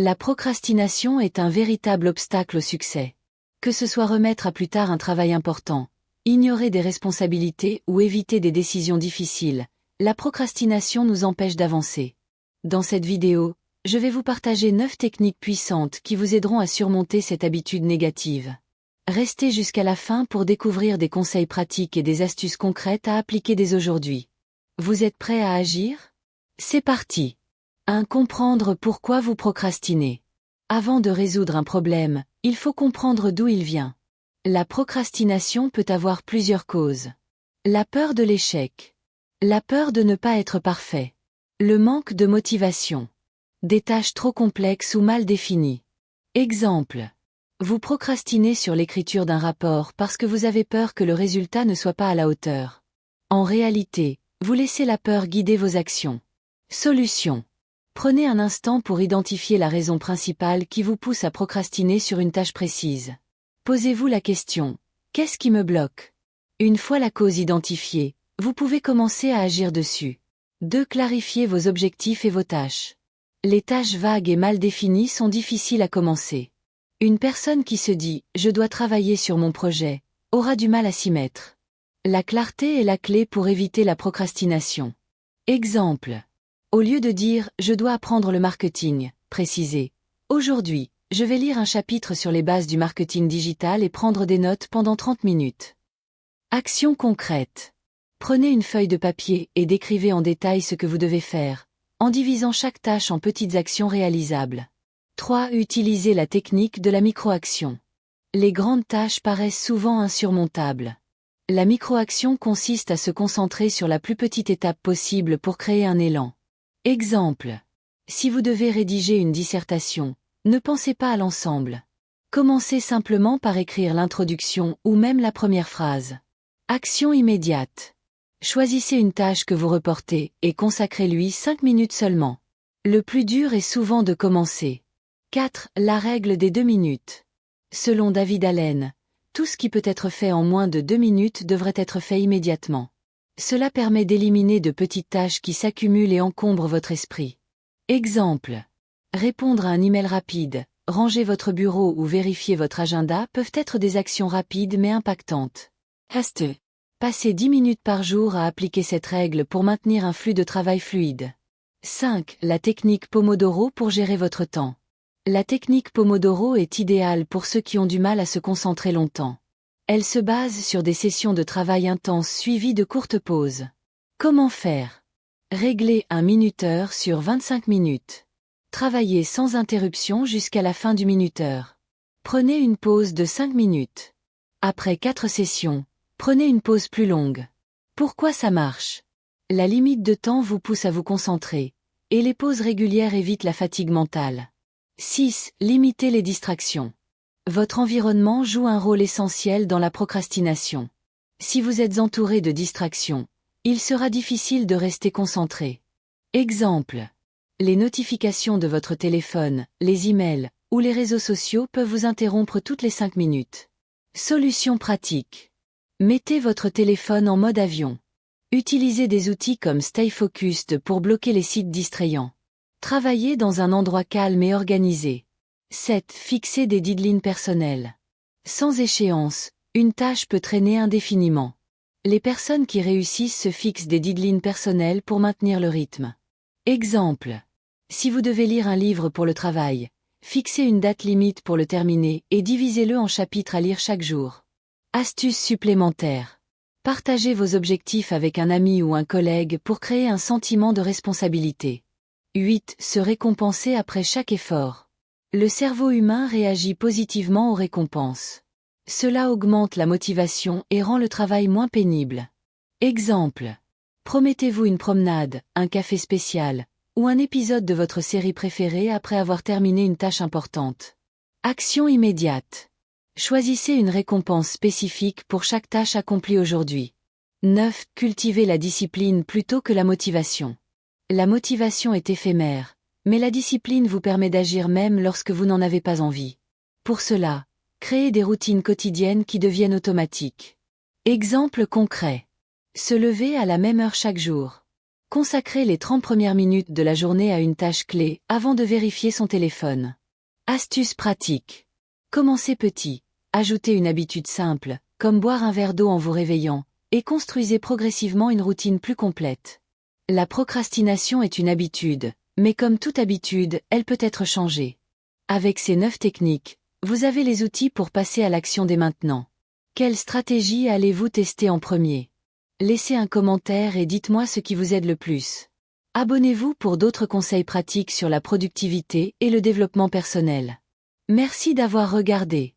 La procrastination est un véritable obstacle au succès. Que ce soit remettre à plus tard un travail important, ignorer des responsabilités ou éviter des décisions difficiles, la procrastination nous empêche d'avancer. Dans cette vidéo, je vais vous partager 9 techniques puissantes qui vous aideront à surmonter cette habitude négative. Restez jusqu'à la fin pour découvrir des conseils pratiques et des astuces concrètes à appliquer dès aujourd'hui. Vous êtes prêts à agir? C'est parti! 1. Comprendre pourquoi vous procrastinez. Avant de résoudre un problème, il faut comprendre d'où il vient. La procrastination peut avoir plusieurs causes. La peur de l'échec. La peur de ne pas être parfait. Le manque de motivation. Des tâches trop complexes ou mal définies. Exemple. Vous procrastinez sur l'écriture d'un rapport parce que vous avez peur que le résultat ne soit pas à la hauteur. En réalité, vous laissez la peur guider vos actions. Solution. Prenez un instant pour identifier la raison principale qui vous pousse à procrastiner sur une tâche précise. Posez-vous la question, qu'est-ce qui me bloque? Une fois la cause identifiée, vous pouvez commencer à agir dessus. 2. Clarifiez vos objectifs et vos tâches. Les tâches vagues et mal définies sont difficiles à commencer. Une personne qui se dit « je dois travailler sur mon projet » aura du mal à s'y mettre. La clarté est la clé pour éviter la procrastination. Exemple. Au lieu de dire « je dois apprendre le marketing », précisez « aujourd'hui, je vais lire un chapitre sur les bases du marketing digital et prendre des notes pendant 30 minutes. » Action concrète. Prenez une feuille de papier et décrivez en détail ce que vous devez faire, en divisant chaque tâche en petites actions réalisables. 3. Utilisez la technique de la micro-action. Les grandes tâches paraissent souvent insurmontables. La micro-action consiste à se concentrer sur la plus petite étape possible pour créer un élan. Exemple. Si vous devez rédiger une dissertation, ne pensez pas à l'ensemble. Commencez simplement par écrire l'introduction ou même la première phrase. Action immédiate. Choisissez une tâche que vous reportez et consacrez-lui 5 minutes seulement. Le plus dur est souvent de commencer. 4. La règle des 2 minutes. Selon David Allen, tout ce qui peut être fait en moins de 2 minutes devrait être fait immédiatement. Cela permet d'éliminer de petites tâches qui s'accumulent et encombrent votre esprit. Exemple. Répondre à un email rapide, ranger votre bureau ou vérifier votre agenda peuvent être des actions rapides mais impactantes. Passez 10 minutes par jour à appliquer cette règle pour maintenir un flux de travail fluide. 5. La technique Pomodoro pour gérer votre temps. La technique Pomodoro est idéale pour ceux qui ont du mal à se concentrer longtemps. Elle se base sur des sessions de travail intenses suivies de courtes pauses. Comment faire? Réglez un minuteur sur 25 minutes. Travaillez sans interruption jusqu'à la fin du minuteur. Prenez une pause de 5 minutes. Après 4 sessions, prenez une pause plus longue. Pourquoi ça marche? La limite de temps vous pousse à vous concentrer, et les pauses régulières évitent la fatigue mentale. 6. Limitez les distractions. Votre environnement joue un rôle essentiel dans la procrastination. Si vous êtes entouré de distractions, il sera difficile de rester concentré. Exemple. Les notifications de votre téléphone, les emails ou les réseaux sociaux peuvent vous interrompre toutes les 5 minutes. Solution pratique. Mettez votre téléphone en mode avion. Utilisez des outils comme Stay Focused pour bloquer les sites distrayants. Travaillez dans un endroit calme et organisé. 7. Fixez des deadlines personnelles. Sans échéance, une tâche peut traîner indéfiniment. Les personnes qui réussissent se fixent des deadlines personnelles pour maintenir le rythme. Exemple. Si vous devez lire un livre pour le travail, fixez une date limite pour le terminer et divisez-le en chapitres à lire chaque jour. Astuce supplémentaire. Partagez vos objectifs avec un ami ou un collègue pour créer un sentiment de responsabilité. 8. Se récompenser après chaque effort. Le cerveau humain réagit positivement aux récompenses. Cela augmente la motivation et rend le travail moins pénible. Exemple. Promettez-vous une promenade, un café spécial, ou un épisode de votre série préférée après avoir terminé une tâche importante. Action immédiate. Choisissez une récompense spécifique pour chaque tâche accomplie aujourd'hui. 9. Cultivez la discipline plutôt que la motivation. La motivation est éphémère, mais la discipline vous permet d'agir même lorsque vous n'en avez pas envie. Pour cela, créez des routines quotidiennes qui deviennent automatiques. Exemple concret. Se lever à la même heure chaque jour. Consacrez les 30 premières minutes de la journée à une tâche clé avant de vérifier son téléphone. Astuce pratique. Commencez petit. Ajoutez une habitude simple, comme boire un verre d'eau en vous réveillant, et construisez progressivement une routine plus complète. La procrastination est une habitude, mais comme toute habitude, elle peut être changée. Avec ces 9 techniques, vous avez les outils pour passer à l'action dès maintenant. Quelle stratégie allez-vous tester en premier? Laissez un commentaire et dites-moi ce qui vous aide le plus. Abonnez-vous pour d'autres conseils pratiques sur la productivité et le développement personnel. Merci d'avoir regardé.